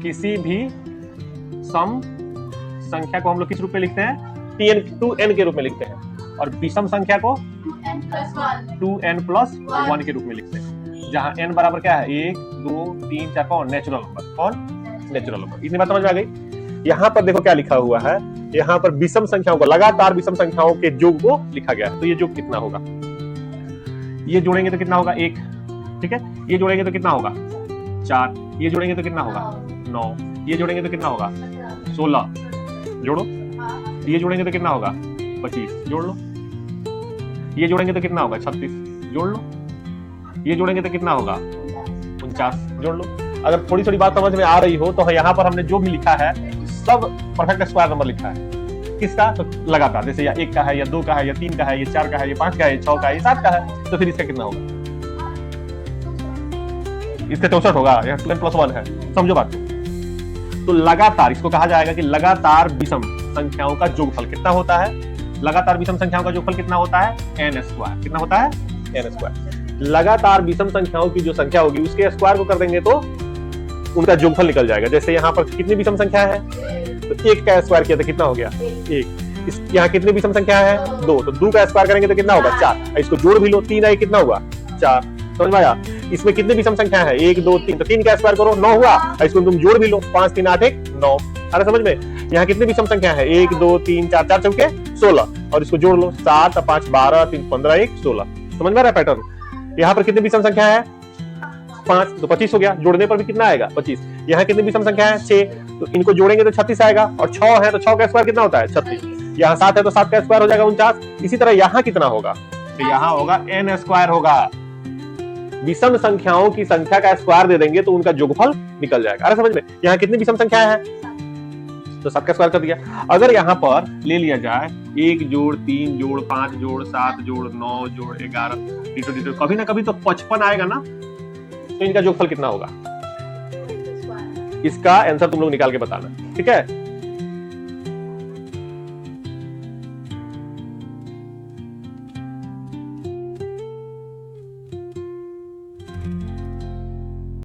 किसी भी सम संख्या को हम लोग किस रूप में लिखते हैं? tn के रूप में लिखते हैं, और विषम संख्या को 2n+1 के रूप में लिखते हैं, जहां n बराबर क्या है? 1 2 3 4 कौन? Natural number. कौन? Natural number. इतनी बात समझ में आ गई। यहाँ पर देखो क्या लिखा हुआ है, यहाँ पर विषम संख्याओं को, लगातार विषम संख्याओं के योग को लिखा गया है। तो ये योग कितना होगा? ये जोड़ेंगे तो कितना होगा? 1, ठीक है। ये जोड़ेंगे तो कितना होगा? 4। ये जोड़ेंगे तो कितना होगा? 9। ये जोड़ेंगे तो कितना होगा? 16। जोड़ो। ये जोड़ेंगे तो कितना होगा? 25। जोड़ लो। ये जोड़ेंगे तो कितना होगा? 36। जोड़ लो। ये जोड़ेंगे तो कितना होगा? 49। जोड़ लो। अगर थोड़ी थोड़ी बात समझ में आ रही हो तो यहाँ पर हमने जो भी लिखा है सब परफेक्ट स्क्वायर नंबर लिखा है। किसका? तो लगातार, जैसे या 1 का है, या 2 का है, या 3 का है, या 4 का है, या 5 का है, 6 का है, 7 का है, तो फिर इसका कितना होगा? इसका 64 होगा। यहाँ 2n+1 है। समझो बात। तो लगातार इसको कहा जाएगा कि लगातार विषम संख्याओं का योगफल कितना होता है? लगातार विषम संख्याओं का योगफल कितना होता है? n²। कितना होता है? n²। लगातार विषम संख्याओं की जो संख्या होगी उसके स्क्वायर को कर देंगे तो उनका योगफल निकल जाएगा। जैसे यहाँ पर कितनी विषम संख्या है? तो 1 का स्क्वायर किया तो कितना हो गया? 1। यहाँ कितनी विषम संख्या है? 2। तो 2 का स्क्वायर करेंगे तो कितना होगा? 4। इसको जोड़ भी लो, 3 आई कितना हुआ? 4। समझ में आया? इसमें कितनी विषम संख्या है? 1 2 3। तो 3 का स्क्वायर करो, 9 हुआ। इसको तुम जोड़ भी लो, 5 3 8 1 9। अरे समझ में? यहाँ कितनी विषम संख्या है? 1 2 3 4 4 चौके 16, और इसको जोड़ लो, 7 5 12 3 15 1 16। समझ में आ रहा है पैटर्न? यहाँ पर कितनी विषम संख्या है? 5, तो 25 हो गया। जोड़ने पर भी कितना आएगा? 25। यहाँ कितनी विषम संख्या है? 6, तो इनको जोड़ेंगे तो 36 आएगा, और 6 है तो 6 का स्क्वायर कितना होता है? 36। यहाँ 7 है तो 7 का स्क्वायर हो जाएगा 49। इसी तरह यहाँ कितना होगा? तो यहाँ होगा n² होगा। विषम संख्याओं की संख्या का स्क्वायर दे देंगे तो उनका योगफल निकल जाएगा। अरे समझ में? यहाँ कितनी विषम संख्या है? तो 7 का स्क्वायर कर दिया। अगर यहाँ पर ले लिया जाए 1 जोड़ 3 जोड़ 5 जोड़ 7 जोड़ 9 जोड़ 11, कभी ना कभी तो 55 आएगा ना, तो इनका योगफल कितना होगा? इसका आंसर तुम लोग निकाल के बताना, ठीक है।